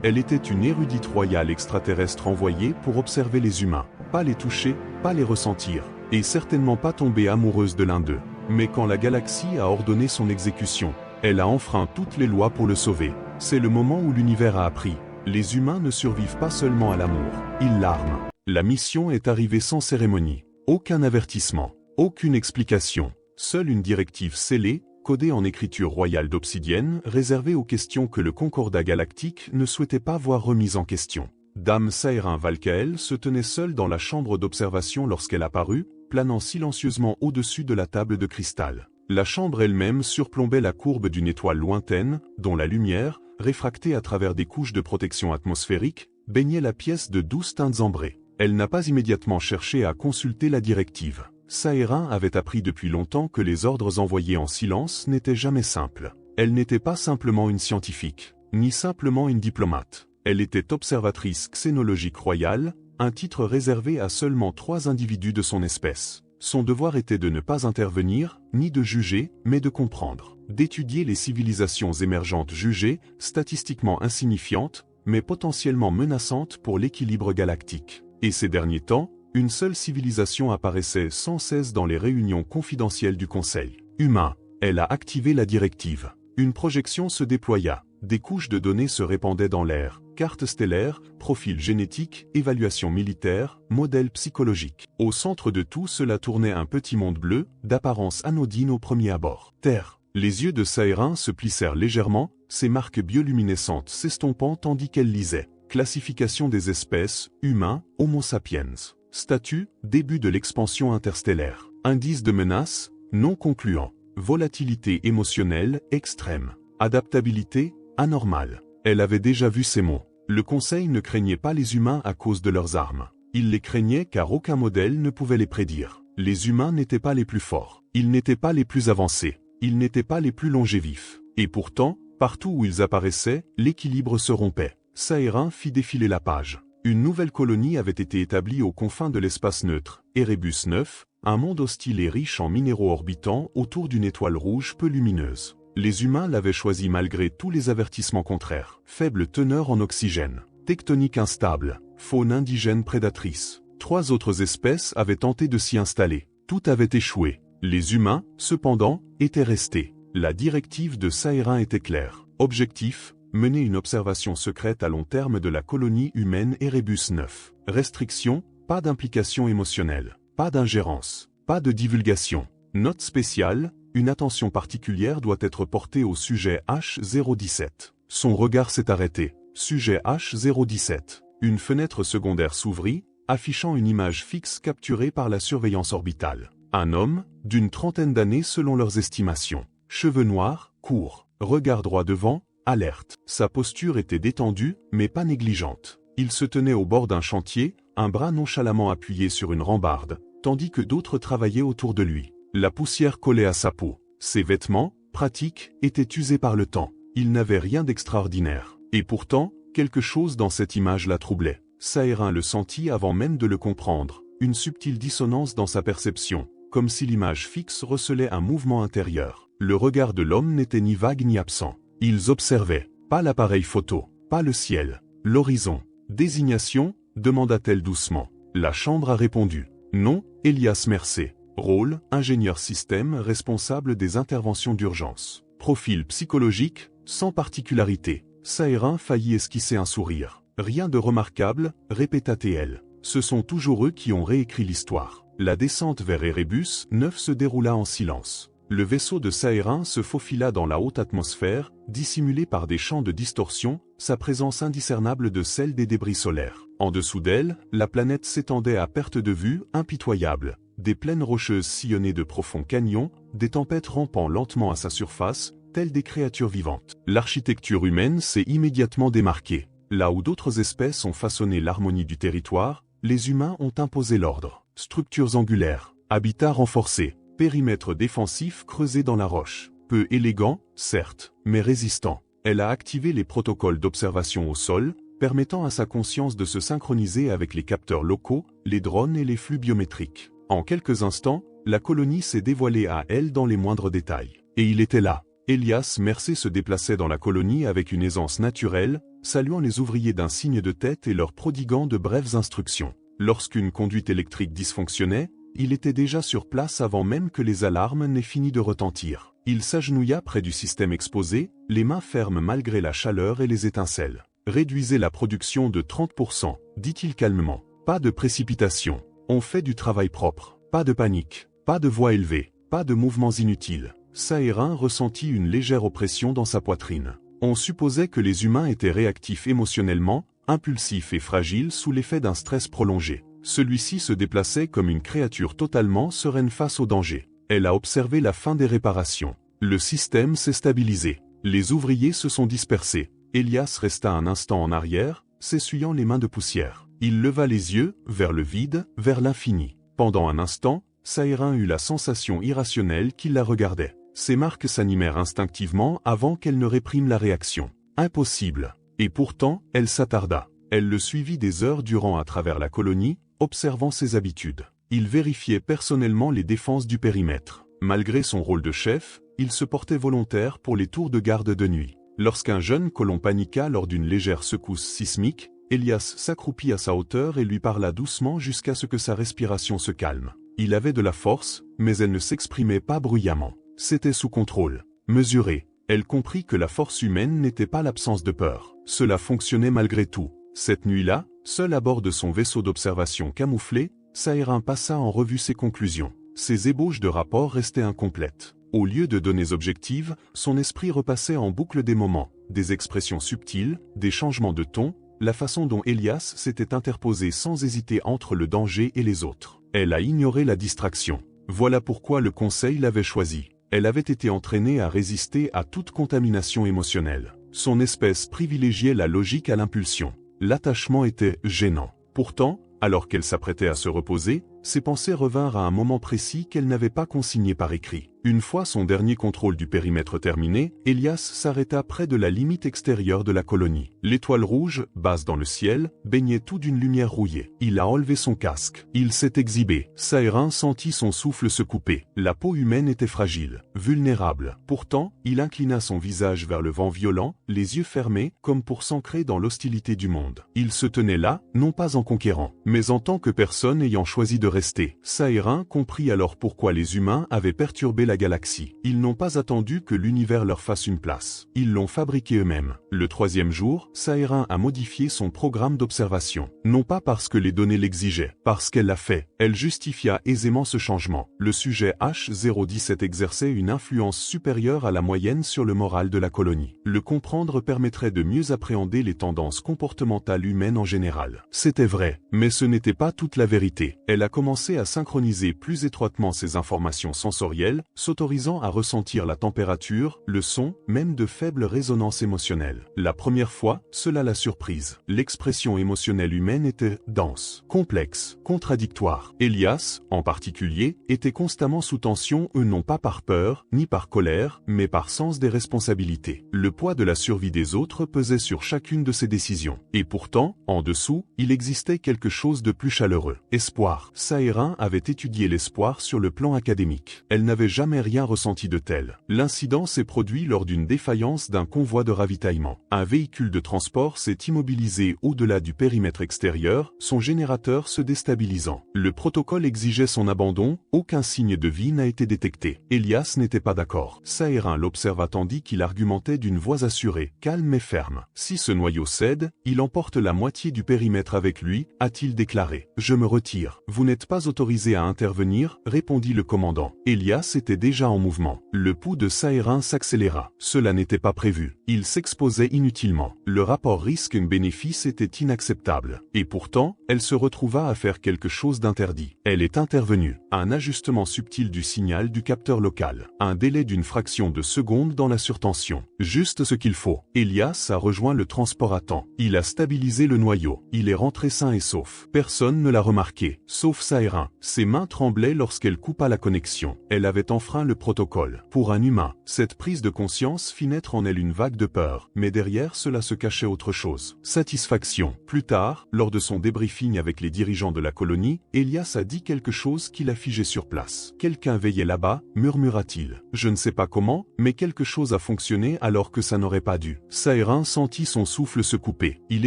Elle était une érudite royale extraterrestre envoyée pour observer les humains, pas les toucher, pas les ressentir, et certainement pas tomber amoureuse de l'un d'eux. Mais quand la galaxie a ordonné son exécution, elle a enfreint toutes les lois pour le sauver. C'est le moment où l'univers a appris. Les humains ne survivent pas seulement à l'amour, ils l'arment. La mission est arrivée sans cérémonie. Aucun avertissement, aucune explication. Seule une directive scellée, codée en écriture royale d'obsidienne, réservée aux questions que le Concordat galactique ne souhaitait pas voir remises en question. Dame Sahérin Valkael se tenait seule dans la chambre d'observation lorsqu'elle apparut, planant silencieusement au-dessus de la table de cristal. La chambre elle-même surplombait la courbe d'une étoile lointaine, dont la lumière, réfractée à travers des couches de protection atmosphérique, baignait la pièce de douces teintes ambrées. Elle n'a pas immédiatement cherché à consulter la directive. Sahérin avait appris depuis longtemps que les ordres envoyés en silence n'étaient jamais simples. Elle n'était pas simplement une scientifique, ni simplement une diplomate. Elle était observatrice xénologique royale, un titre réservé à seulement 3 individus de son espèce. Son devoir était de ne pas intervenir, ni de juger, mais de comprendre. D'étudier les civilisations émergentes jugées, statistiquement insignifiantes, mais potentiellement menaçantes pour l'équilibre galactique. Et ces derniers temps, une seule civilisation apparaissait sans cesse dans les réunions confidentielles du Conseil. Humain. Elle a activé la directive. Une projection se déploya. Des couches de données se répandaient dans l'air. Cartes stellaires, profils génétiques, évaluations militaires, modèles psychologiques. Au centre de tout cela tournait un petit monde bleu, d'apparence anodine au premier abord. Terre. Les yeux de Sahérin se plissèrent légèrement, ses marques bioluminescentes s'estompant tandis qu'elle lisait. Classification des espèces, humains, Homo sapiens. Statut, début de l'expansion interstellaire. Indice de menace, non concluant. Volatilité émotionnelle, extrême. Adaptabilité, anormale. Elle avait déjà vu ces mots. Le Conseil ne craignait pas les humains à cause de leurs armes. Il les craignait car aucun modèle ne pouvait les prédire. Les humains n'étaient pas les plus forts. Ils n'étaient pas les plus avancés. Ils n'étaient pas les plus longévifs. Et pourtant, partout où ils apparaissaient, l'équilibre se rompait. Sahérin fit défiler la page. Une nouvelle colonie avait été établie aux confins de l'espace neutre, Erebus 9, un monde hostile et riche en minéraux orbitant autour d'une étoile rouge peu lumineuse. Les humains l'avaient choisi malgré tous les avertissements contraires. Faible teneur en oxygène, tectonique instable, faune indigène prédatrice. 3 autres espèces avaient tenté de s'y installer. Tout avait échoué. Les humains, cependant, étaient restés. La directive de Sahérin était claire. Objectif, mener une observation secrète à long terme de la colonie humaine Erebus 9. Restriction, pas d'implication émotionnelle, pas d'ingérence, pas de divulgation. Note spéciale, une attention particulière doit être portée au sujet H017. Son regard s'est arrêté. Sujet H017. Une fenêtre secondaire s'ouvrit, affichant une image fixe capturée par la surveillance orbitale. Un homme, d'une trentaine d'années selon leurs estimations. Cheveux noirs, courts, regard droit devant, alerte. Sa posture était détendue, mais pas négligente. Il se tenait au bord d'un chantier, un bras nonchalamment appuyé sur une rambarde, tandis que d'autres travaillaient autour de lui. La poussière collait à sa peau. Ses vêtements, pratiques, étaient usés par le temps. Il n'avait rien d'extraordinaire. Et pourtant, quelque chose dans cette image la troublait. Sahérin le sentit avant même de le comprendre, une subtile dissonance dans sa perception, comme si l'image fixe recelait un mouvement intérieur. Le regard de l'homme n'était ni vague ni absent. Ils observaient, pas l'appareil photo, pas le ciel, l'horizon. Désignation, demanda-t-elle doucement. La chambre a répondu. Nom, Elias Mercé. Rôle, ingénieur système responsable des interventions d'urgence. Profil psychologique, sans particularité. Sahérin faillit esquisser un sourire. Rien de remarquable, répéta-t-elle. Ce sont toujours eux qui ont réécrit l'histoire. La descente vers Erebus 9 se déroula en silence. Le vaisseau de Sahérin se faufila dans la haute atmosphère, dissimulé par des champs de distorsion, sa présence indiscernable de celle des débris solaires. En dessous d'elle, la planète s'étendait à perte de vue, impitoyable. Des plaines rocheuses sillonnées de profonds canyons, des tempêtes rampant lentement à sa surface, telles des créatures vivantes. L'architecture humaine s'est immédiatement démarquée. Là où d'autres espèces ont façonné l'harmonie du territoire, les humains ont imposé l'ordre. Structures angulaires, habitats renforcés, périmètre défensif creusé dans la roche. Peu élégant, certes, mais résistant. Elle a activé les protocoles d'observation au sol, permettant à sa conscience de se synchroniser avec les capteurs locaux, les drones et les flux biométriques. En quelques instants, la colonie s'est dévoilée à elle dans les moindres détails. Et il était là. Elias Mercé se déplaçait dans la colonie avec une aisance naturelle, saluant les ouvriers d'un signe de tête et leur prodiguant de brèves instructions. Lorsqu'une conduite électrique dysfonctionnait, il était déjà sur place avant même que les alarmes n'aient fini de retentir. Il s'agenouilla près du système exposé, les mains fermes malgré la chaleur et les étincelles. « Réduisez la production de 30%, dit-il calmement. Pas de précipitation. On fait du travail propre. Pas de panique. Pas de voix élevée. Pas de mouvements inutiles. » Sahérin ressentit une légère oppression dans sa poitrine. On supposait que les humains étaient réactifs émotionnellement, impulsifs et fragiles sous l'effet d'un stress prolongé. Celui-ci se déplaçait comme une créature totalement sereine face au danger. Elle a observé la fin des réparations. Le système s'est stabilisé. Les ouvriers se sont dispersés. Elias resta un instant en arrière, s'essuyant les mains de poussière. Il leva les yeux, vers le vide, vers l'infini. Pendant un instant, Sahérin eut la sensation irrationnelle qu'il la regardait. Ses marques s'animèrent instinctivement avant qu'elle ne réprime la réaction. Impossible. Et pourtant, elle s'attarda. Elle le suivit des heures durant à travers la colonie, observant ses habitudes. Il vérifiait personnellement les défenses du périmètre. Malgré son rôle de chef, il se portait volontaire pour les tours de garde de nuit. Lorsqu'un jeune colon paniqua lors d'une légère secousse sismique, Elias s'accroupit à sa hauteur et lui parla doucement jusqu'à ce que sa respiration se calme. Il avait de la force, mais elle ne s'exprimait pas bruyamment. C'était sous contrôle. Mesuré. Elle comprit que la force humaine n'était pas l'absence de peur. Cela fonctionnait malgré tout. Cette nuit-là, seul à bord de son vaisseau d'observation camouflé, Sahérin passa en revue ses conclusions. Ses ébauches de rapports restaient incomplètes. Au lieu de données objectives, son esprit repassait en boucle des moments, des expressions subtiles, des changements de ton, la façon dont Elias s'était interposé sans hésiter entre le danger et les autres. Elle a ignoré la distraction. Voilà pourquoi le conseil l'avait choisi. Elle avait été entraînée à résister à toute contamination émotionnelle. Son espèce privilégiait la logique à l'impulsion. L'attachement était gênant. Pourtant, alors qu'elle s'apprêtait à se reposer, ses pensées revinrent à un moment précis qu'elle n'avait pas consigné par écrit. Une fois son dernier contrôle du périmètre terminé, Elias s'arrêta près de la limite extérieure de la colonie. L'étoile rouge, basse dans le ciel, baignait tout d'une lumière rouillée. Il a enlevé son casque. Il s'est exhibé. Sahérin sentit son souffle se couper. La peau humaine était fragile, vulnérable. Pourtant, il inclina son visage vers le vent violent, les yeux fermés, comme pour s'ancrer dans l'hostilité du monde. Il se tenait là, non pas en conquérant, mais en tant que personne ayant choisi de rester. Sahérin comprit alors pourquoi les humains avaient perturbé la galaxie. Ils n'ont pas attendu que l'univers leur fasse une place. Ils l'ont fabriqué eux-mêmes. Le troisième jour, Sahérin a modifié son programme d'observation. Non pas parce que les données l'exigeaient, parce qu'elle l'a fait. Elle justifia aisément ce changement. Le sujet H017 exerçait une influence supérieure à la moyenne sur le moral de la colonie. Le comprendre permettrait de mieux appréhender les tendances comportementales humaines en général. C'était vrai, mais ce n'était pas toute la vérité. Elle a commencé à synchroniser plus étroitement ses informations sensorielles, s'autorisant à ressentir la température, le son, même de faibles résonances émotionnelles. La première fois, cela l'a surprise. L'expression émotionnelle humaine était dense, complexe, contradictoire. Elias, en particulier, était constamment sous tension, non pas par peur, ni par colère, mais par sens des responsabilités. Le poids de la survie des autres pesait sur chacune de ses décisions. Et pourtant, en dessous, il existait quelque chose de plus chaleureux. Espoir. Sahérin avait étudié l'espoir sur le plan académique. Elle n'avait jamais rien ressenti de tel. L'incident s'est produit lors d'une défaillance d'un convoi de ravitaillement. Un véhicule de transport s'est immobilisé au-delà du périmètre extérieur, son générateur se déstabilisant. Le protocole exigeait son abandon, aucun signe de vie n'a été détecté. Elias n'était pas d'accord. Sahérin l'observa tandis qu'il argumentait d'une voix assurée, calme mais ferme. Si ce noyau cède, il emporte la moitié du périmètre avec lui, a-t-il déclaré. Je me retire. Vous n'êtes pas autorisé à intervenir, répondit le commandant. Elias était déjà en mouvement. Le pouls de Sahérin s'accéléra. Cela n'était pas prévu. Il s'exposait inutilement. Le rapport risque-bénéfice était inacceptable. Et pourtant, elle se retrouva à faire quelque chose d'interdit. Elle est intervenue. Un ajustement subtil du signal du capteur local. Un délai d'une fraction de seconde dans la surtension. Juste ce qu'il faut. Elias a rejoint le transport à temps. Il a stabilisé le noyau. Il est rentré sain et sauf. Personne ne l'a remarqué, sauf Sahérin. Ses mains tremblaient lorsqu'elle coupa la connexion. Elle avait enfin enfreint le protocole. Pour un humain, cette prise de conscience fit naître en elle une vague de peur, mais derrière cela se cachait autre chose. Satisfaction. Plus tard, lors de son débriefing avec les dirigeants de la colonie, Elias a dit quelque chose qui l'a figé sur place. « Quelqu'un veillait là-bas », murmura-t-il. « Je ne sais pas comment, mais quelque chose a fonctionné alors que ça n'aurait pas dû. » Saherin sentit son souffle se couper. Il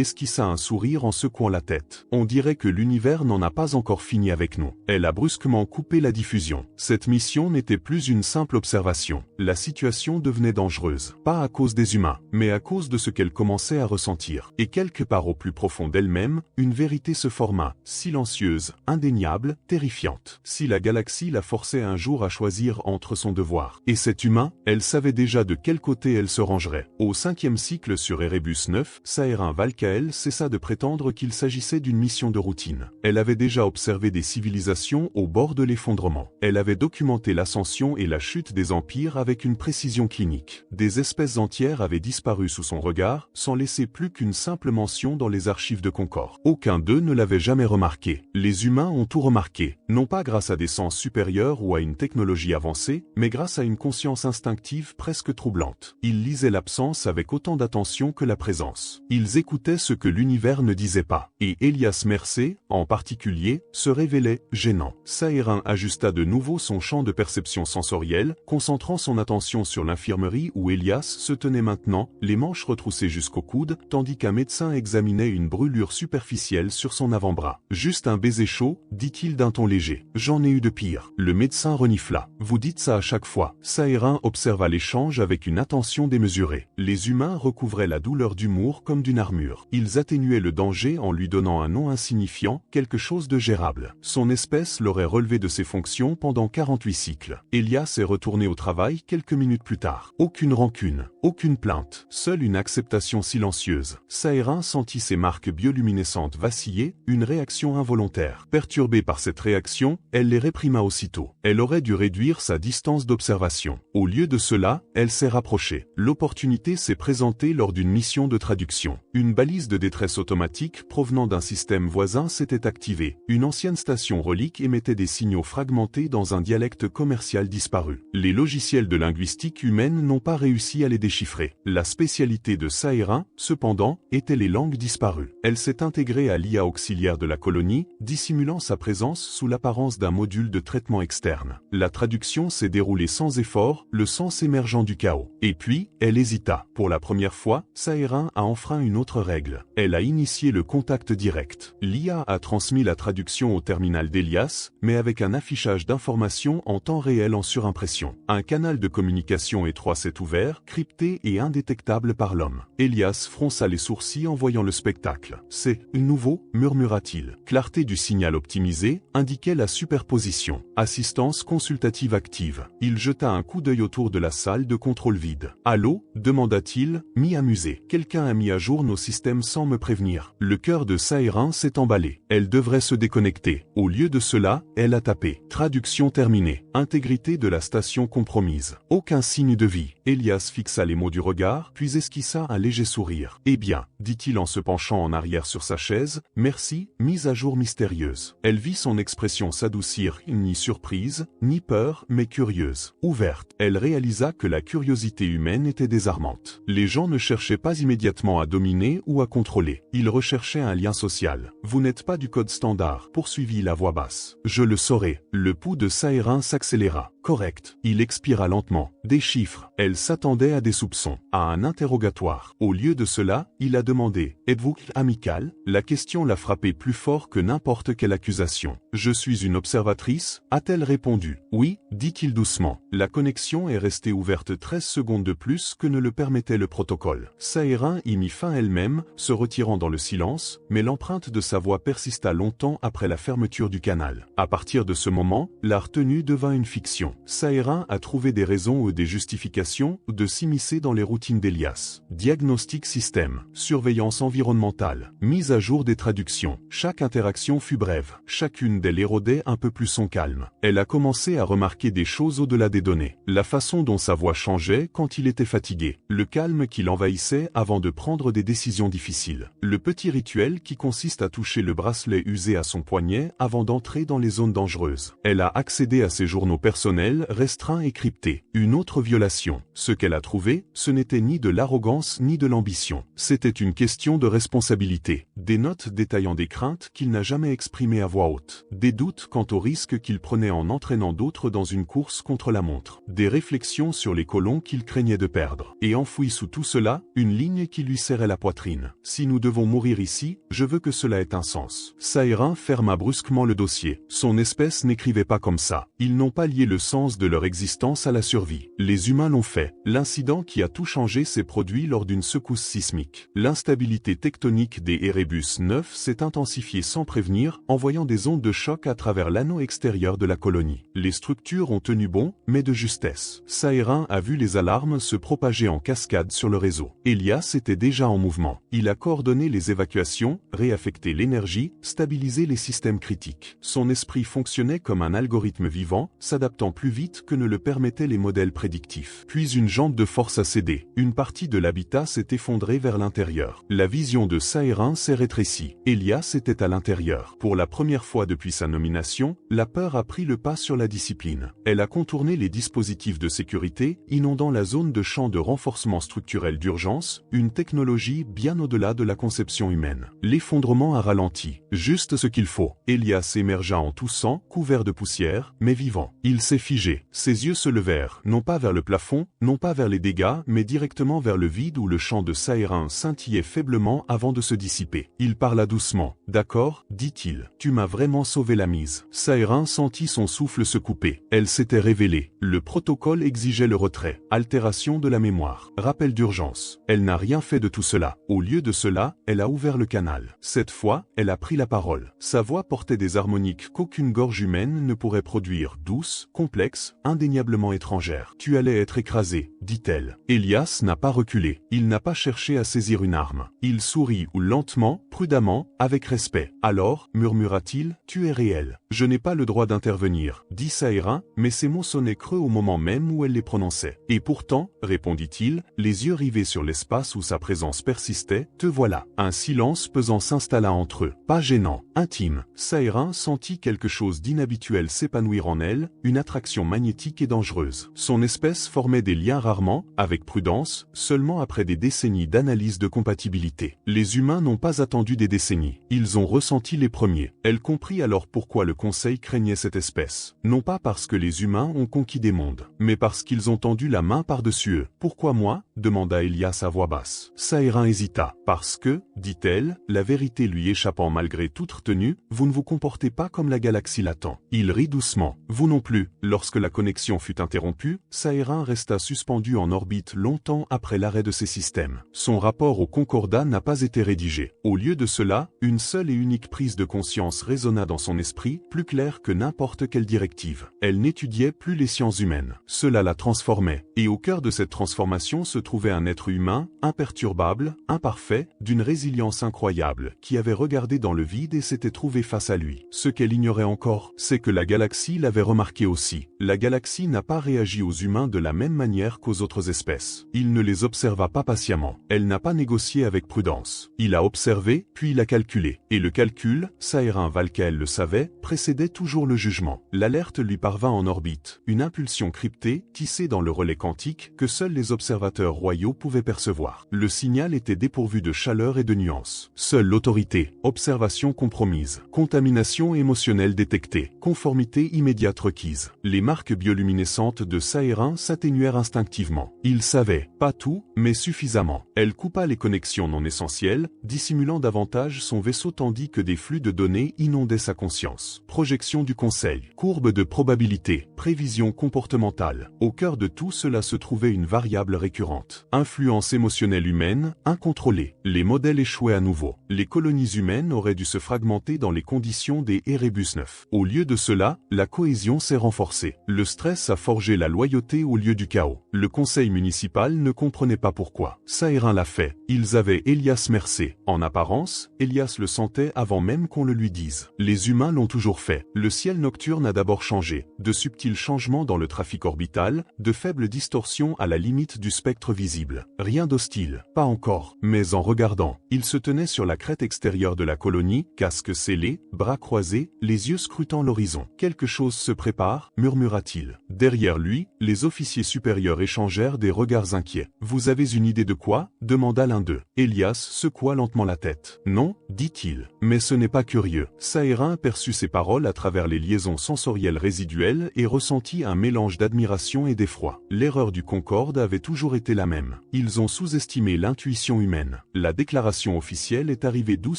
esquissa un sourire en secouant la tête. « On dirait que l'univers n'en a pas encore fini avec nous. » Elle a brusquement coupé la diffusion. Cette mission n'était plus une simple observation. La situation devenait dangereuse. Pas à cause des humains, mais à cause de ce qu'elle commençait à ressentir. Et quelque part au plus profond d'elle-même, une vérité se forma, silencieuse, indéniable, terrifiante. Si la galaxie la forçait un jour à choisir entre son devoir et cet humain, elle savait déjà de quel côté elle se rangerait. Au 5e cycle sur Erebus 9, Saherin Valkael cessa de prétendre qu'il s'agissait d'une mission de routine. Elle avait déjà observé des civilisations au bord de l'effondrement. Elle avait documenté l'ascension et la chute des empires avec une précision clinique. Des espèces entières avaient disparu sous son regard, sans laisser plus qu'une simple mention dans les archives de Concorde. Aucun d'eux ne l'avait jamais remarqué. Les humains ont tout remarqué, non pas grâce à des sens supérieurs ou à une technologie avancée, mais grâce à une conscience instinctive presque troublante. Ils lisaient l'absence avec autant d'attention que la présence. Ils écoutaient ce que l'univers ne disait pas. Et Elias Mercé, en particulier, se révélait gênant. Saherin ajusta de nouveau son champ de perception sensorielle, concentrant son attention sur l'infirmerie où Elias se tenait maintenant, les manches retroussées jusqu'au coude, tandis qu'un médecin examinait une brûlure superficielle sur son avant-bras. « Juste un baiser chaud », dit-il d'un ton léger. « J'en ai eu de pire. » Le médecin renifla. « Vous dites ça à chaque fois. » Saherin observa l'échange avec une attention démesurée. Les humains recouvraient la douleur d'humour comme d'une armure. Ils atténuaient le danger en lui donnant un nom insignifiant, quelque chose de gérable. Son espèce l'aurait relevé de ses fonctions pendant 48 cycles. Elias est retourné au travail quelques minutes plus tard. Aucune rancune, aucune plainte, seule une acceptation silencieuse. Saherin sentit ses marques bioluminescentes vaciller, une réaction involontaire. Perturbée par cette réaction, elle les réprima aussitôt. Elle aurait dû réduire sa distance d'observation. Au lieu de cela, elle s'est rapprochée. L'opportunité s'est présentée lors d'une mission de traduction. Une balise de détresse automatique provenant d'un système voisin s'était activée. Une ancienne station relique émettait des signaux fragmentés dans un dialecte commercial disparu. Les logiciels de linguistique humaine n'ont pas réussi à les déchiffrer. La spécialité de Saherin, cependant, était les langues disparues. Elle s'est intégrée à l'IA auxiliaire de la colonie, dissimulant sa présence sous l'apparence d'un module de traitement externe. La traduction s'est déroulée sans effort, le sens émergeant du chaos. Et puis, elle hésita. Pour la première fois, Saherin a enfreint une autre règle. Elle a initié le contact direct. L'IA a transmis la traduction au terminal d'Elias, mais avec un affichage d'informations en temps réel en surimpression. Un canal de communication étroit s'est ouvert, crypté et indétectable par l'homme. Elias fronça les sourcils en voyant le spectacle. « C'est nouveau », murmura-t-il. Clarté du signal optimisé indiquait la superposition. Assistance consultative active. Il jeta un coup d'œil autour de la salle de contrôle vide. « Allô ?» demanda-t-il, mi-amusé. « Quelqu'un a mis à jour nos systèmes sans me prévenir. » Le cœur de Saherin s'est emballé. Elle devrait se déconnecter. Au lieu de cela, elle a tapé. Traduction terminée. Intégrité de la station compromise. Aucun signe de vie. Elias fixa les mots du regard, puis esquissa un léger sourire. « Eh bien, » dit-il en se penchant en arrière sur sa chaise, « merci, mise à jour mystérieuse. » Elle vit son expression s'adoucir, ni surprise, ni peur, mais curieuse, ouverte. Elle réalisa que la curiosité humaine était désarmante. Les gens ne cherchaient pas immédiatement à dominer ou à contrôler. Ils recherchaient un lien social. « Vous n'êtes pas du code standard, » poursuivit la voix basse. « Je le saurai. » Le pouls de Saherin s'accéléra. Correct. Il expira lentement. Des chiffres. Elle s'attendait à des soupçons, à un interrogatoire. Au lieu de cela, il a demandé « Êtes-vous amical ?» La question l'a frappé plus fort que n'importe quelle accusation. « Je suis une observatrice ?» a-t-elle répondu. « Oui », dit-il doucement. La connexion est restée ouverte 13 secondes de plus que ne le permettait le protocole. Saherin y mit fin elle-même, se retirant dans le silence, mais l'empreinte de sa voix persista longtemps après la fermeture du canal. À partir de ce moment, la retenue devint une fiction. Saherin a trouvé des raisons des justifications ou de s'immiscer dans les routines d'Elias. Diagnostic système, surveillance environnementale, mise à jour des traductions. Chaque interaction fut brève. Chacune d'elles érodait un peu plus son calme. Elle a commencé à remarquer des choses au-delà des données. La façon dont sa voix changeait quand il était fatigué. Le calme qui l'envahissait avant de prendre des décisions difficiles. Le petit rituel qui consiste à toucher le bracelet usé à son poignet avant d'entrer dans les zones dangereuses. Elle a accédé à ses journaux personnels restreints et cryptés. Une autre violation. Ce qu'elle a trouvé, ce n'était ni de l'arrogance ni de l'ambition. C'était une question de responsabilité. Des notes détaillant des craintes qu'il n'a jamais exprimées à voix haute. Des doutes quant au risque qu'il prenait en entraînant d'autres dans une course contre la montre. Des réflexions sur les colons qu'il craignait de perdre. Et enfoui sous tout cela, une ligne qui lui serrait la poitrine. Si nous devons mourir ici, je veux que cela ait un sens. Saïrin ferma brusquement le dossier. Son espèce n'écrivait pas comme ça. Ils n'ont pas lié le sens de leur existence à la survie. Les humains l'ont fait. L'incident qui a tout changé s'est produit lors d'une secousse sismique. L'instabilité tectonique des Erebus 9 s'est intensifiée sans prévenir, envoyant des ondes de choc à travers l'anneau extérieur de la colonie. Les structures ont tenu bon, mais de justesse. Saïrin a vu les alarmes se propager en cascade sur le réseau. Elias était déjà en mouvement. Il a coordonné les évacuations, réaffecté l'énergie, stabilisé les systèmes critiques. Son esprit fonctionnait comme un algorithme vivant, s'adaptant plus vite que ne le permettaient les modèles prédictifs. Puis une jambe de force a cédé. Une partie de l'habitat s'est effondrée vers l'intérieur. La vision de Saïrin s'est rétrécie. Elias était à l'intérieur. Pour la première fois depuis sa nomination, la peur a pris le pas sur la discipline. Elle a contourné les dispositifs de sécurité, inondant la zone de champ de renforcement structurel d'urgence, une technologie bien au-delà de la conception humaine. L'effondrement a ralenti. Juste ce qu'il faut. Elias émergea en toussant, couvert de poussière, mais vivant. Il s'est figé. Ses yeux se levèrent, non pas vers le plafond, non pas vers les dégâts, mais directement vers le vide où le champ de Saïrin scintillait faiblement avant de se dissiper. Il parla doucement. « D'accord, dit-il. Tu m'as vraiment sauvé la mise. » Saïrin sentit son souffle se couper. Elle s'était révélée. Le protocole exigeait le retrait. Altération de la mémoire. Rappel d'urgence. Elle n'a rien fait de tout cela. Au lieu de cela, elle a ouvert le canal. Cette fois, elle a pris la parole. Sa voix portait des harmoniques qu'aucune gorge humaine ne pourrait produire, douce, complexe, indéniablement étrangère. Tu allais être écrasé, dit-elle. Elias n'a pas reculé. Il n'a pas cherché à saisir une arme. Il sourit ou lentement, prudemment, avec respect. Alors, murmura-t-il, tu es réel. Je n'ai pas le droit d'intervenir, dit Saïrin, mais ses mots sonnaient creux au moment même où elle les prononçait. Et pourtant, répondit-il, les yeux rivés sur l'espace où sa présence persistait, te voilà. Un silence pesant s'installa entre eux. Pas gênant, intime. Saïrin sentit quelque chose d'inhabituel s'épanouir en elle, une attraction magnétique et dangereuse. Son espèce formait des liens rarement, avec prudence, seulement après des décennies d'analyse de compatibilité. Les humains n'ont pas attendu des décennies. Ils ont ressenti les premiers. Elle comprit alors pourquoi le Conseil craignait cette espèce. Non pas parce que les humains ont conquis des mondes, mais parce qu'ils ont tendu la main par-dessus eux. Pourquoi moi? Demanda Elias à voix basse. Saïrin hésita. Parce que, dit-elle, la vérité lui échappant malgré toute retenue, vous ne vous comportez pas comme la galaxie l'attend. Il rit doucement. Vous non plus. Lorsque la connexion fut interrompue, Saïrin resta suspendu en orbite longtemps après l'arrêt de ses systèmes. Son rapport au Concordat n'a pas été rédigé. Au lieu de cela, une seule et unique prise de conscience résonna dans son esprit, plus claire que n'importe quelle directive. Elle n'étudiait plus les sciences humaines. Cela la transformait. Et au cœur de cette transformation se trouvait un être humain, imperturbable, imparfait, d'une résilience incroyable, qui avait regardé dans le vide et s'était trouvé face à lui. Ce qu'elle ignorait encore, c'est que la galaxie l'avait remarqué aussi. La galaxie n'a pas réagi aux humains de la même manière qu'aux autres espèces. Il ne les observa pas patiemment. Elle n'a pas négocié avec prudence. Il a observé, puis il a calculé. Et le calcul, Saïrin Valkael le savait, précédait toujours le jugement. L'alerte lui parvint en orbite. Une impulsion cryptée, tissée dans le relais quantique, que seuls les observateurs royaux pouvaient percevoir. Le signal était dépourvu de chaleur et de nuances. Seule l'autorité, observation compromise, contamination émotionnelle détectée, conformité immédiate requise. Les marques bioluminescentes de Saïrin s'atténuèrent instinctivement. Il savait, pas tout, mais suffisamment. Elle coupa les connexions non essentielles, dissimulant davantage son vaisseau tandis que des flux de données inondaient sa conscience. Projection du Conseil, courbe de probabilité, prévision comportementale. Au cœur de tout cela se trouvait une variable récurrente. Influence émotionnelle humaine, incontrôlée. Les modèles échouaient à nouveau. Les colonies humaines auraient dû se fragmenter dans les conditions des Erebus 9. Au lieu de cela, la cohésion s'est renforcée. Le stress a forgé la loyauté santé au lieu du chaos. Le conseil municipal ne comprenait pas pourquoi. Sahérin l'a fait. Ils avaient Elias Mercé. En apparence, Elias le sentait avant même qu'on le lui dise. Les humains l'ont toujours fait. Le ciel nocturne a d'abord changé. De subtils changements dans le trafic orbital, de faibles distorsions à la limite du spectre visible. Rien d'hostile. Pas encore. Mais en regardant, il se tenait sur la crête extérieure de la colonie, casque scellé, bras croisés, les yeux scrutant l'horizon. Quelque chose se prépare, murmura-t-il. Derrière lui, les officiers supérieurs échangèrent des regards inquiets. Vous avez une idée de quoi? Demanda l'un d'eux. Elias secoua lentement la tête. Non, dit-il. Mais ce n'est pas curieux. Sahérin perçut ses paroles à travers les liaisons sensorielles résiduelles et ressentit un mélange d'admiration et d'effroi. L'erreur du Concorde avait toujours été la même. Ils ont sous-estimé l'intuition humaine. La déclaration officielle est arrivée 12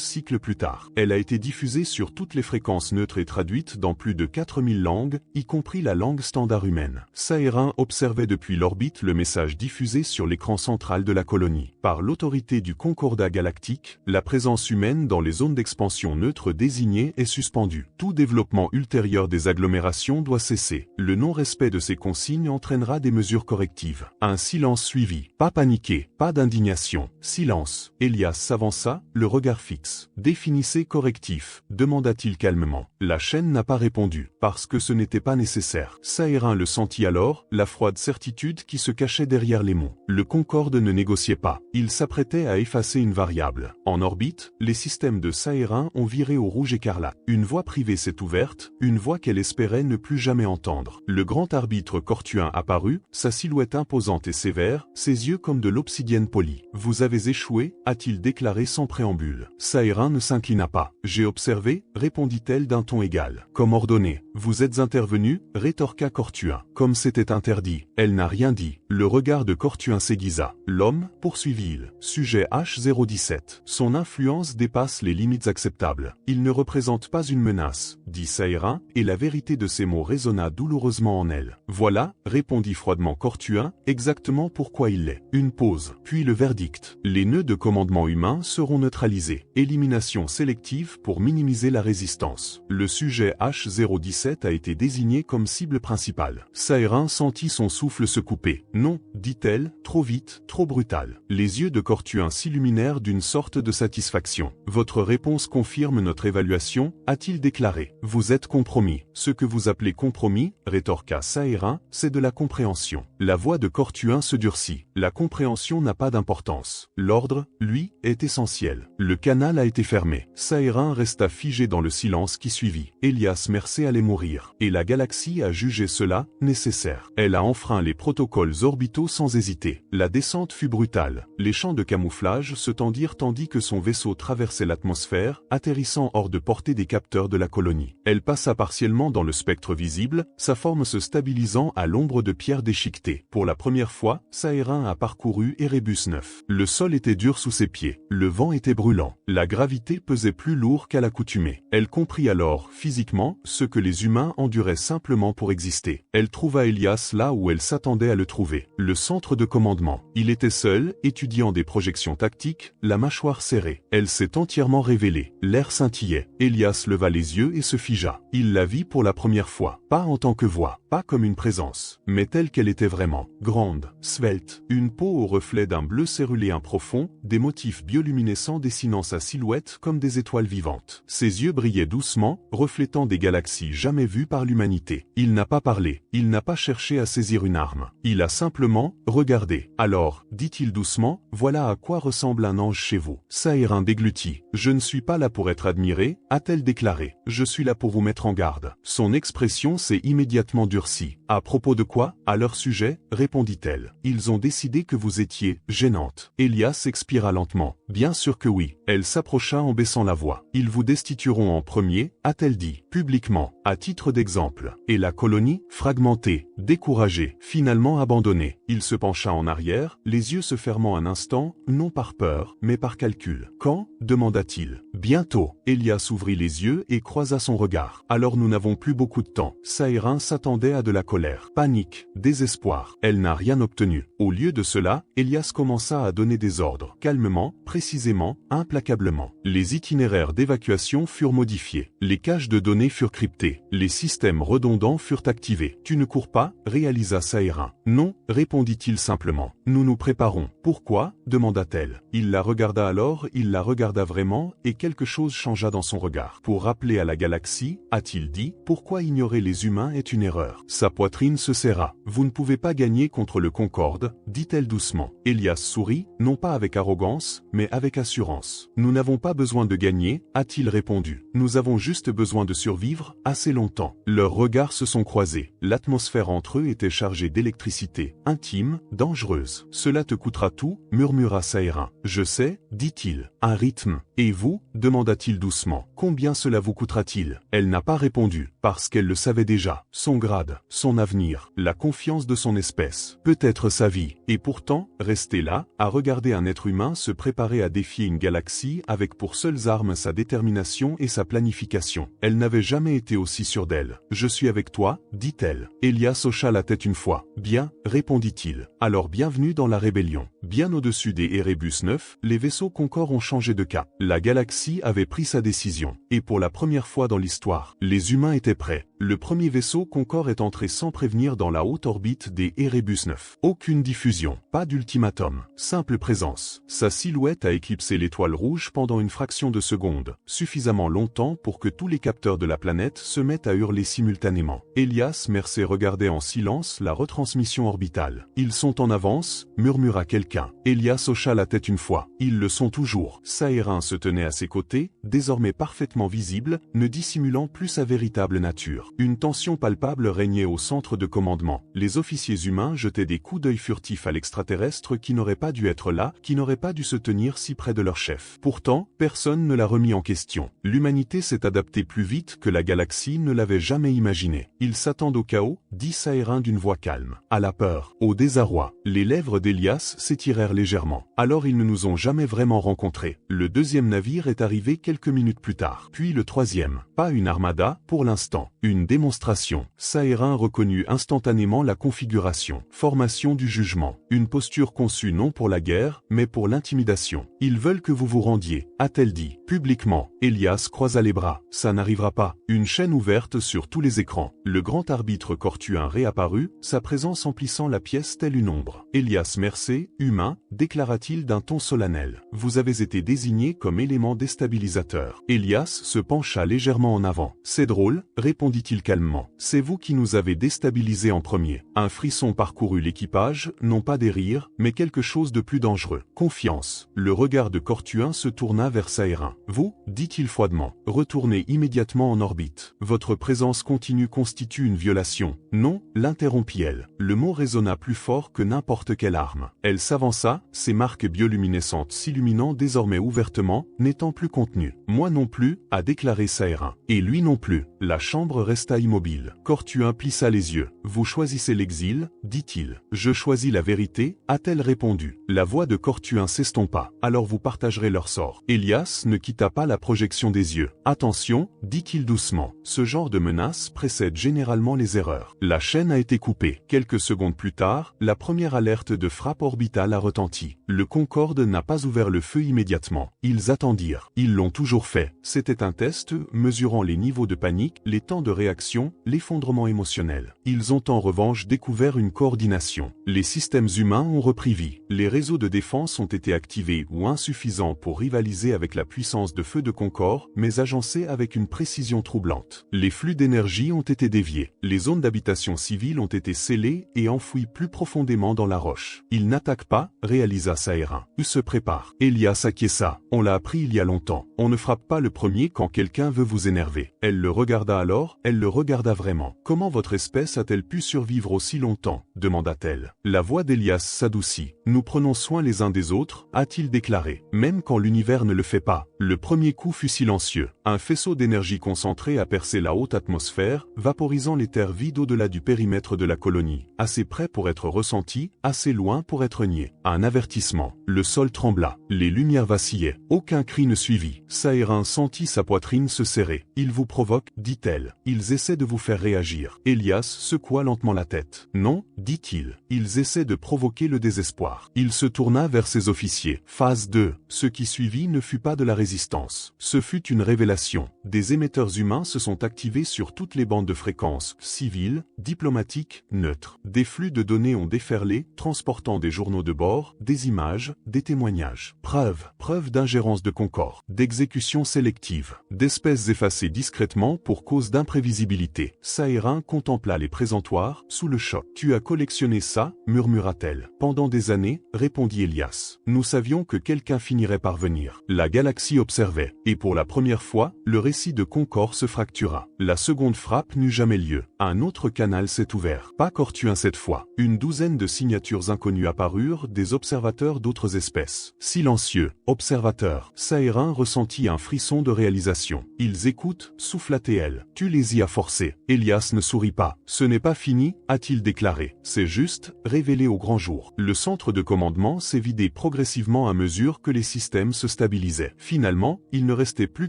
cycles plus tard. Elle a été diffusée sur toutes les fréquences neutres et traduite dans plus de 4000 langues, y compris la langue standard humaine. Sahérin observait depuis l'orbite le message diffusé sur l'écran central de la colonie. Par l'autorité du Concordat galactique, la présence humaine dans les zones d'expansion neutre désignées est suspendue. Tout développement ultérieur des agglomérations doit cesser. Le non-respect de ces consignes entraînera des mesures correctives. Un silence suivi. Pas paniquer, pas d'indignation. Silence. Elias s'avança, le regard fixe. Définissez correctif, demanda-t-il calmement. La chaîne n'a pas répondu, parce que ce n'était pas nécessaire. Sahérin le sentit alors, la froide certitude qui se cachait derrière les mots. Le Concorde ne négociait pas. Il s'apprêtait à effacer une variable. En orbite, les systèmes de Sahérin ont viré au rouge écarlate. Une voie privée s'est ouverte, une voix qu'elle espérait ne plus jamais entendre. Le grand arbitre Cortuin apparut, sa silhouette imposante et sévère, ses yeux comme de l'obsidienne polie. Vous avez échoué, a-t-il déclaré sans préambule. Sahérin ne s'inclina pas. J'ai observé, répondit-elle d'un ton égal. Comme ordonné. Vous êtes intervenu, rétorqua Cortuin. Comme c'était interdit. Elle n'a rien dit. Le regard de Cortuin s'aiguisa. L'homme, poursuivit-il. Sujet H017. Son influence dépasse les limites acceptables. Il ne représente pas une menace, dit Sahérin, et la vérité de ces mots résonna douloureusement en elle. Voilà, répondit froidement Cortuin, exactement pourquoi il l'est. Une pause, puis le verdict. Les nœuds de commandement humain seront neutralisés. Élimination sélective pour minimiser la résistance. Le sujet H017 a été désigné comme cible principale. Sahérin sentit son souffle se couper. Non, dit-elle, trop vite, trop brutal. Les yeux de Cortuin s'illuminèrent d'une sorte de satisfaction. Votre réponse confirme notre évaluation, a-t-il déclaré. Vous êtes compromis. Ce que vous appelez compromis, rétorqua Sahérin, c'est de la compréhension. La voix de Cortuin se durcit. La compréhension n'a pas d'importance. L'ordre, lui, est essentiel. Le canal a été fermé. Sahérin resta figé dans le silence qui suivit. Elias Mercé allait mourir. Et la galaxie a jugé cela nécessaire. Elle a enfreint les protocoles orbitaux sans hésiter. La descente fut brutale. Les champs de camouflage se tendirent tandis que son vaisseau traversait l'atmosphère, atterrissant hors de portée des capteurs de la colonie. Elle passa partiellement dans le spectre visible, sa forme se stabilisant à l'ombre de pierres déchiquetées. Pour la première fois, Sahérin a parcouru Erebus 9. Le sol était dur sous ses pieds. Le vent était brûlant. La gravité pesait plus lourd qu'à l'accoutumée. Elle comprit alors, physiquement, ce que les humains enduraient simplement pour exister. Elle trouva Elias là où elle s'attendait à le trouver. Le centre de commandement. Il était seul, étudiant des projections tactiques, la mâchoire serrée. Elle s'est entièrement révélée. L'air scintillait. Elias leva les yeux et se figea. Il la vit pour la première fois. Pas en tant que voix, pas comme une présence, mais telle qu'elle était vraiment. Grande, svelte, une peau au reflet d'un bleu céruléen profond, des motifs bioluminescents dessinant sa silhouette comme des étoiles vivantes. Ses yeux brillaient doucement, reflétant des galaxies jamais vues par l'humanité. Il n'a pas parlé, il n'a pas cherché à saisir une arme. Il a simplement regardé. Alors, dit-il doucement, voilà à quoi ressemble un ange chez vous. Sahérin déglutit. Je ne suis pas là pour être admiré, a-t-elle déclaré. Je suis là pour vous mettre en garde. Son expression s'est immédiatement durcie. À propos de quoi? À leur sujet, répondit-elle. Ils ont décidé que vous étiez gênante. Elias expira lentement. Bien sûr que oui. Elle s'approcha en baissant la voix. Ils vous destitueront en premier, a-t-elle dit, publiquement, à titre d'exemple. Et la colonie, fragmentée, découragée, finalement abandonnée. Il se pencha en arrière, les yeux se fermant un instant, non par peur, mais par calcul. Quand? Demanda-t-il. Bientôt. Elias ouvrit les yeux et croisa son regard. Alors nous n'avons plus beaucoup de temps. Sahérin s'attendait à de la colère, panique, désespoir. Elle n'a rien obtenu. Au lieu de cela, Elias commença à donner des ordres, calmement, précisément, implacablement. Les itinéraires d'évacuation furent modifiés. Les caches de données furent cryptées. Les systèmes redondants furent activés. Tu ne cours pas, réalisa Sahérin. Non, répondit-il simplement. Nous nous préparons. Pourquoi? Demanda-t-elle. Il la regarda alors, il la regarda vraiment, et quelque chose changea dans son regard. Pour rappeler à la galaxie, a-t-il dit, pourquoi ignorer les humains est une erreur. Sa poitrine se serra. Vous ne pouvez pas gagner contre le Concorde, dit-elle doucement. Elias sourit, non pas avec arrogance, mais avec assurance. Nous n'avons pas besoin de gagner, a-t-il répondu. Nous avons juste besoin de survivre, assez longtemps. Leurs regards se sont croisés. L'atmosphère entre eux était chargée d'électricité, intime, dangereuse. Cela te coûtera tout, murmura Sahérin. Je sais, dit-il. Un rythme. Et vous? Demanda-t-il doucement. Combien cela vous coûtera-t-il? Elle n'a pas répondu, parce qu'elle le savait déjà. Son grade, son avenir, la confiance de son espèce, peut-être sa vie. Et pourtant, rester là, à regarder un être humain se préparer à défier une galaxie avec pour seules armes sa détermination et sa planification. Elle n'avait jamais été aussi sûre d'elle. Je suis avec toi, dit-elle. Elias hocha la tête une fois. Bien, répondit-il. Alors bienvenue dans la rébellion. Bien au-dessus des Erebus 9, les vaisseaux Concorde ont changé de cap. La galaxie avait pris sa décision. Et pour la première fois dans l'histoire, les humains étaient prêts. Le premier vaisseau Concorde est entré sans prévenir dans la haute orbite des Erebus 9. Aucune diffusion, pas d'ultimatum, simple présence. Sa silhouette a éclipsé l'étoile rouge pendant une fraction de seconde, suffisamment longtemps pour que tous les capteurs de la planète se mettent à hurler simultanément. Elias Mercer regardait en silence la retransmission orbitale. Ils sont en avance, murmura quelqu'un. Elias hocha la tête une fois. Ils le sont toujours. Sahérin se tenait à ses côtés, désormais parfaitement visible, ne dissimulant plus sa véritable nature. Une tension palpable régnait au centre de commandement. Les officiers humains jetaient des coups d'œil furtifs à l'extraterrestre qui n'aurait pas dû être là, qui n'aurait pas dû se tenir si près de leur chef. Pourtant, personne ne l'a remis en question. L'humanité s'est adaptée plus vite que la galaxie ne l'avait jamais imaginé. Ils s'attendent au chaos, dit Sahérin d'une voix calme. À la peur, au désarroi. Les lèvres d'Elias s'étirèrent légèrement. Alors ils ne nous ont jamais vraiment rencontrés. Le deuxième navire est arrivé quelques minutes plus tard. Puis le troisième. Pas une armada, pour l'instant. Une démonstration. Sahérin reconnut instantanément la configuration. Formation du jugement. Une posture conçue non pour la guerre, mais pour l'intimidation. Ils veulent que vous vous rendiez, a-t-elle dit. Publiquement. Elias croisa les bras. Ça n'arrivera pas. Une chaîne ouverte sur tous les écrans. Le grand arbitre Cortuin réapparut, sa présence emplissant la pièce telle une ombre. Elias Mercer, humain, déclara-t-il d'un ton solennel. Vous avez été désigné comme élément déstabilisateur. Elias se pencha légèrement en avant. C'est drôle, répondit-il calmement. C'est vous qui nous avez déstabilisés en premier. Un frisson parcourut l'équipage, non pas des rires, mais quelque chose de plus dangereux. Confiance. Le regard de Cortuin se tourna vers Sahérin. Vous, dit-il froidement, retournez immédiatement en orbite. Votre présence continue constitue une violation. Non, l'interrompit-elle. Le mot résonna plus fort que n'importe quelle arme. Elle s'avança, ses marques bioluminescentes s'illuminant désormais ouvertement, n'étant plus contenues. Moi non plus, a déclaré Sahérin. Et lui non plus. La chambre resta immobile. Cortuin plissa les yeux. Vous choisissez l'exil, dit-il. Je choisis la vérité, a-t-elle répondu. La voix de Cortuin s'estompa. Alors vous partagerez leur sort. Elias ne quitta pas la projection des yeux. Attention, dit-il doucement. Ce genre de menace précède généralement les erreurs. La chaîne a été coupée. Quelques secondes plus tard, la première alerte de frappe orbitale a retenti. Le Concorde n'a pas ouvert le feu immédiatement. Ils attendirent. Ils l'ont toujours fait. C'était un test mesurant les niveaux de panique, les temps de réaction, l'effondrement émotionnel. Ils ont en revanche découvert une coordination. Les systèmes humains ont repris vie. Les réseaux de défense ont été activés ou insuffisants pour rivaliser avec la puissance de feu de Concorde, mais agencés avec une précision troublante. Les flux d'énergie ont été déviés. Les zones d'habitation civile ont été scellées et enfouies plus profondément dans la roche. Ils n'attaquent pas, réalisa Sahérin. Ils se préparent. Elias acquiesça. On l'a appris il y a longtemps. On ne frappe pas le premier quand quelqu'un veut vous énerver. Elle le regarda alors, elle le regarda vraiment. Comment votre espèce a-t-elle pu survivre aussi longtemps? Demanda-t-elle. La voix d'Elias s'adoucit. Nous prenons soin les uns des autres, a-t-il déclaré. Même quand l'univers ne le fait pas. Le premier coup fut silencieux. Un faisceau d'énergie concentrée a percé la haute atmosphère, vaporisant les terres vides au-delà du périmètre de la colonie. Assez près pour être ressenti, assez loin pour être nié. Un avertissement. Le sol trembla. Les lumières vacillaient. Aucun cri ne suivit. Sahérin sentit sa poitrine se serrer. Ils vous provoquent, dit-elle. Ils essaient de vous faire réagir. Elias secoua lentement la tête. Non, dit-il. Ils essaient de provoquer le désespoir. Il se tourna vers ses officiers. Phase 2. Ce qui suivit ne fut pas de la résistance. Ce fut une révélation. des émetteurs humains se sont activés sur toutes les bandes de fréquences, civiles, diplomatiques, neutres. Des flux de données ont déferlé, transportant des journaux de bord, des images, des témoignages. Preuve d'ingérence de Concorde, d'exécution sélective, d'espèces effacées discrètement pour cause d'imprévisibilité. Sahérin contempla les présentoirs, sous le choc. « Tu as collectionné ça ?» murmura-t-elle. « Pendant des années, répondit Elias. Nous savions que quelqu'un finirait par venir. » La galaxie observait, et pour la première fois, le récit de Concorde se fractura. La seconde frappe n'eut jamais lieu. Un autre canal s'est ouvert. Pas Cortuin cette fois. Une douzaine de signatures inconnues apparurent, des observateurs d'autres espèces. Silencieux, observateurs. Sahérin ressentit un frisson de réalisation. Ils écoutent, souffla-t-elle. Tu les y as forcés. Elias ne sourit pas. Ce n'est pas fini, a-t-il déclaré. C'est juste, révélé au grand jour. Le centre de commandement s'est vidé progressivement à mesure que les systèmes se stabilisaient. Finalement, il ne restait plus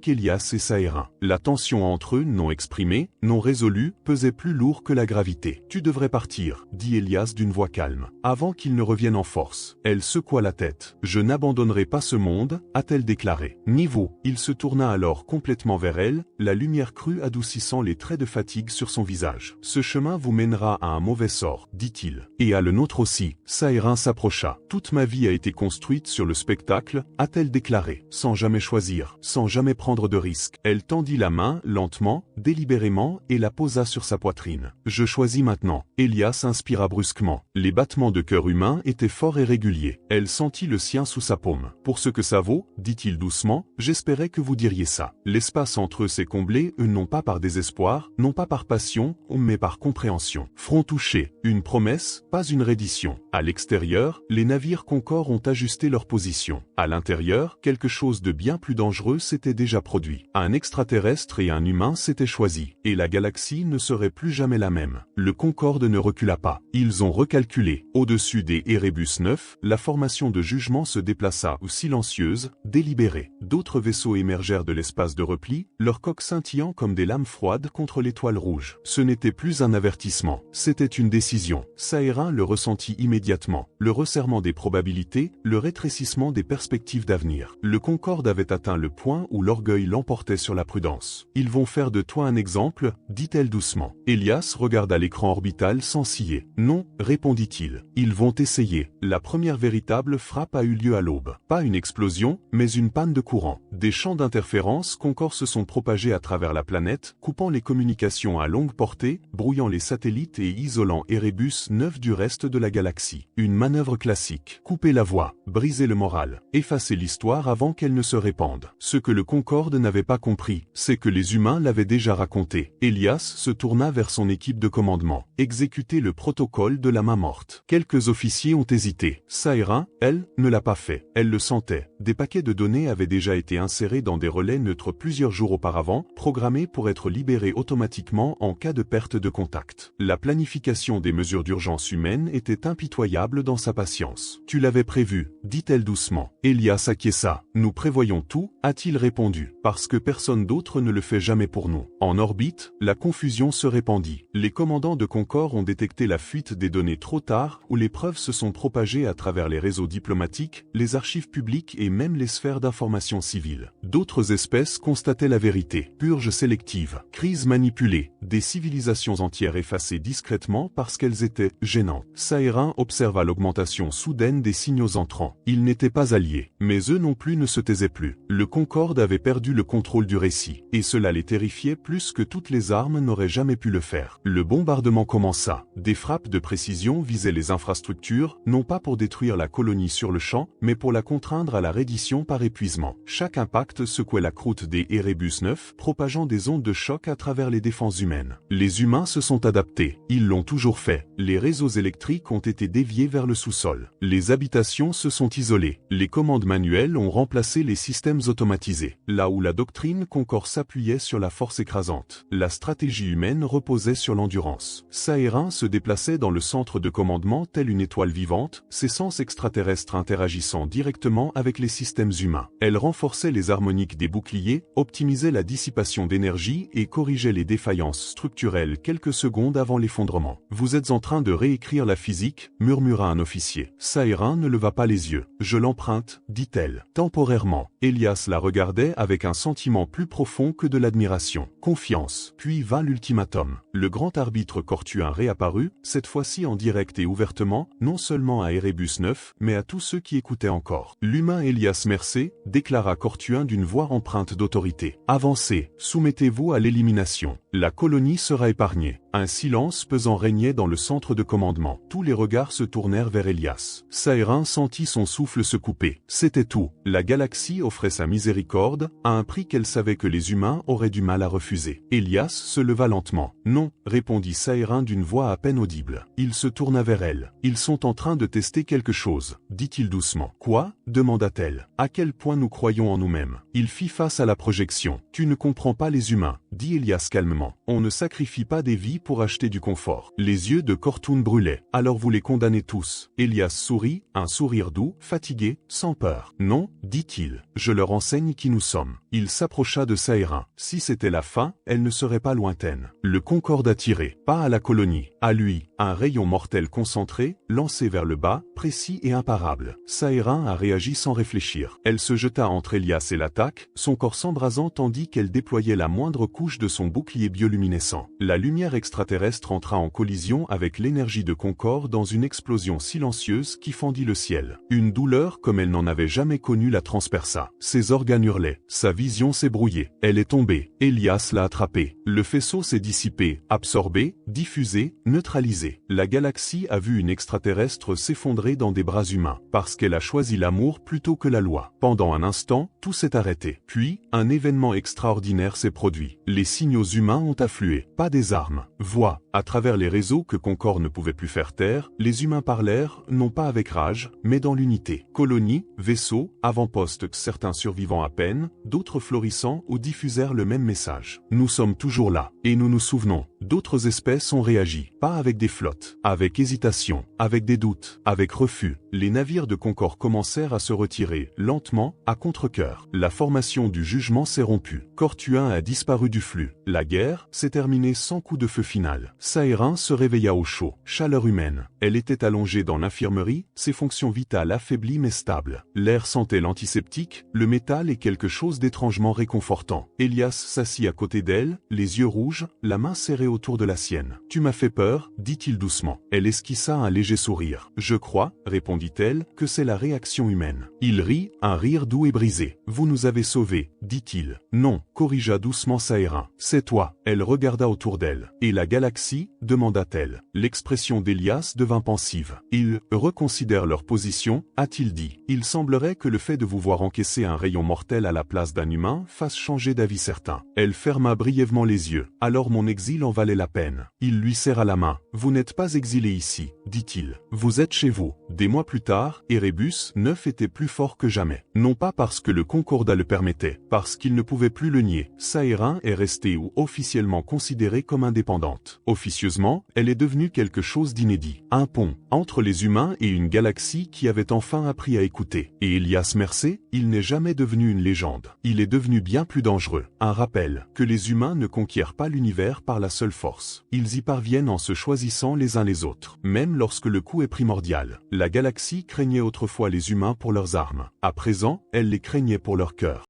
qu'Elias et Sahérin. La tension entre eux, non exprimée, non résolue, pesait plus lourd que la gravité. Tu devrais partir, dit Elias d'une voix calme, avant qu'il ne revienne en force. Elle secoua la tête. Je n'abandonnerai pas ce monde, a-t-elle déclaré. Ni vous. Il se tourna alors complètement vers elle, la lumière crue adoucissant les traits de fatigue sur son visage. Ce chemin vous mènera à un mauvais sort, dit-il. Et à le nôtre aussi. Sahérin s'approcha. Toute ma vie a été construite sur le spectacle, a-t-elle déclaré, sans jamais choisir, sans jamais prendre de risques. Elle tendit la main, lentement, délibérément, et la posa sur sa poitrine. Je choisis maintenant. Elias inspira brusquement. Les battements de cœur humain étaient forts et réguliers. Elle sentit le sien sous sa paume. Pour ce que ça vaut, dit-il doucement, j'espérais que vous diriez ça. L'espace entre eux s'est comblé, non pas par désespoir, non pas par passion, mais par compréhension. Front touché, une promesse, pas une reddition. À l'extérieur, les navires Concorde ont ajusté leur position. À l'intérieur, quelque chose de bien plus dangereux s'était déjà produit. Un extraterrestre et un humain s'étaient choisis, et la galaxie ne serait plus jamais la même. Le Concorde ne recula pas. Ils ont recalculé. Au-dessus des Erebus 9, la formation de jugement se déplaça, silencieuse, délibérée. D'autres vaisseaux émergèrent de l'espace de repli, leurs coques scintillant comme des lames froides contre l'étoile rouge. Ce n'était plus un avertissement, c'était une décision. Sahérin le ressentit immédiatement. Le resserrement des probabilités, le rétrécissement des perspectives d'avenir. Le Concorde avait atteint le point où l'orgueil l'emportait sur la prudence. Ils vont faire de toi un exemple, dit-elle doucement. Elias regarda l'écran orbital sans scier. Non, répondit-il. Ils vont essayer. La première véritable frappe a eu lieu à l'aube. Pas une explosion, mais une panne de courant. Des champs d'interférence Concorde se sont propagés à travers la planète, coupant les communications à longue portée, brouillant les satellites et isolant Erebus 9 du reste de la galaxie. Une manœuvre classique. Couper la voie, briser le moral, effacer l'histoire avant qu'elle ne se répande. Ce que le Concorde n'avait pas compris, c'est que les humains l'avaient déjà raconté. Elias se tourna vers son équipe de commandement. Exécuter le protocole de la main morte. Quelques officiers ont hésité. Sahérin, elle, ne l'a pas fait. Elle le sentait. Des paquets de données avaient déjà été insérés dans des relais neutres plusieurs jours auparavant, programmés pour être libérés automatiquement en cas de perte de contact. La planification des mesures d'urgence humaines était impitoyable dans sa patience. Tu l'avais prévu, dit-elle doucement. Elias acquiesça. Nous prévoyons tout, a-t-il répondu, parce que personne d'autre ne le fait jamais pour nous. En orbite, la confusion se répandit. Les commandants de Concorde ont détecté la fuite des données trop tard, où les preuves se sont propagées à travers les réseaux diplomatiques, les archives publiques et même les sphères d'information civile. D'autres espèces constataient la vérité. Purge sélective, crise manipulée, des civilisations entières effacées discrètement parce qu'elles étaient gênantes. Sahérin observa l'augmentation soudaine des signaux entrants. Ils n'étaient pas alliés, mais eux non plus ne se taisaient plus. Le Concorde avait perdu le contrôle du récit, et cela les terrifiait plus que toutes les armes n'auraient jamais pu le faire. Le bombardement commença. Des frappes de précision visaient les infrastructures, non pas pour détruire la colonie sur le champ, mais pour la contraindre à la reddition par épuisement. Chaque impact secouait la croûte des Erebus 9, propageant des ondes de choc à travers les défenses humaines. Les humains se sont adaptés. Ils l'ont toujours fait. Les réseaux électriques ont été déviés vers le sous-sol. Les habitations se sont isolées. Les commandes manuelles ont remplacé les systèmes automatisés. Là où la doctrine Concorde s'appuyait sur la force écrasante, la stratégie humaine reposait sur l'endurance. Sahérin se déplaçait dans le centre de commandement telle une étoile vivante, ses sens extraterrestres interagissant directement avec les systèmes humains. Elle renforçait les harmoniques des boucliers, optimisait la dissipation d'énergie et corrigeait les défaillances structurelles quelques secondes avant l'effondrement. Vous êtes en train de réécrire la physique, murmura un officier. Sahérin ne leva pas les yeux. Je l'emprunte, dit-elle. Temporairement. Elias la regardait avec un sentiment plus plus profond que de l'admiration. Confiance. Puis vint l'ultimatum. Le grand arbitre Cortuin réapparut, cette fois-ci en direct et ouvertement, non seulement à Erebus 9, mais à tous ceux qui écoutaient encore. L'humain Elias Mercé, déclara Cortuin d'une voix empreinte d'autorité. Avancez, soumettez-vous à l'élimination. La colonie sera épargnée. Un silence pesant régnait dans le centre de commandement. Tous les regards se tournèrent vers Elias. Sahérin sentit son souffle se couper. C'était tout. La galaxie offrait sa miséricorde, à un prix qu'elle savait que les humains auraient du mal à refuser. Elias se leva lentement. Non, répondit Sahérin d'une voix à peine audible. Il se tourna vers elle. Ils sont en train de tester quelque chose, dit-il doucement. Quoi? Demanda-t-elle. À quel point nous croyons en nous-mêmes? Il fit face à la projection. Tu ne comprends pas les humains, dit Elias calmement. On ne sacrifie pas des vies pour acheter du confort. Les yeux de Cortoun brûlaient. Alors vous les condamnez tous. Elias sourit, un sourire doux, fatigué, sans peur. Non, dit-il. Je leur enseigne qui nous sommes. Il s'approcha de Sahérin. Si c'était la fin, elle ne serait pas lointaine. Le Concorde a tiré, pas à la colonie, à lui, un rayon mortel concentré, lancé vers le bas, précis et imparable. Sahérin a réagi sans réfléchir. Elle se jeta entre Elias et l'attaque, son corps s'embrasant tandis qu'elle déployait la moindre couche de son bouclier bioluminescent. La lumière extraterrestre entra en collision avec l'énergie de Concorde dans une explosion silencieuse qui fendit le ciel. Une douleur comme elle n'en avait jamais connue la transperça. Ses organes hurlaient. Sa vision s'est brouillée. Elle est tombée. Elias l'a attrapée. Le faisceau s'est dissipé, absorbé, diffusé, neutralisé. La galaxie a vu une extraterrestre s'effondrer dans des bras humains, parce qu'elle a choisi l'amour plutôt que la loi. Pendant un instant, tout s'est arrêté. Puis, un événement extraordinaire s'est produit. Les signaux humains ont afflué. Pas des armes. Voix. À travers les réseaux que Concorde ne pouvait plus faire taire, les humains parlèrent, non pas avec rage, mais dans l'unité. Colonies, vaisseaux, avant-postes, certains survivant à peine, d'autres florissant ou diffusèrent le même message. Nous sommes toujours là, et nous nous souvenons. D'autres espèces ont réagi, pas avec des flottes, avec hésitation, avec des doutes, avec refus. Les navires de Concorde commencèrent à se retirer, lentement, à contre-cœur. La formation du jugement s'est rompue. Cortuin a disparu du flux. La guerre s'est terminée sans coup de feu final. Sahérin se réveilla au chaud. Chaleur humaine. Elle était allongée dans l'infirmerie, ses fonctions vitales affaiblies mais stables. L'air sentait l'antiseptique, le métal et quelque chose d'étrangement réconfortant. Elias s'assit à côté d'elle, les yeux rouges, la main serrée autour de la sienne. « Tu m'as fait peur » dit-il doucement. Elle esquissa un léger sourire. « Je crois » répondit-elle, « que c'est la réaction humaine. » Il rit, un rire doux et brisé. « Vous nous avez sauvés » dit-il. « Non » corrigea doucement Sahérin. « C'est toi. » Elle regarda autour d'elle. « Et la galaxie » demanda-t-elle. L'expression d'Elias devint pensive. « Ils reconsidèrent leur position » a-t-il dit. « Il semblerait que le fait de vous voir encaisser un rayon mortel à la place d'un humain fasse changer d'avis certain. » Elle ferma brièvement les yeux. « Alors mon exil en valait la peine. » Il lui serra la main. « Vous n'êtes pas exilé ici, » dit-il. « Vous êtes chez vous. » Des mois plus tard, Erebus 9 était plus fort que jamais. Non pas parce que le Concordat le permettait, parce qu'il ne pouvait plus le nier. Sahérin est restée ou officiellement considérée comme indépendante. Officieusement, elle est devenue quelque chose d'inédit. Un pont entre les humains et une galaxie qui avait enfin appris à écouter. Et Elias Mercé, il n'est jamais devenu une légende. Il est devenu bien plus dangereux. Un rappel que les humains ne conquièrent pas l'univers par la seule force. Ils y parviennent en se choisissant les uns les autres. Même lorsque le coup est primordial. La galaxie craignait autrefois les humains pour leurs armes. À présent, elle les craignait pour leur cœur.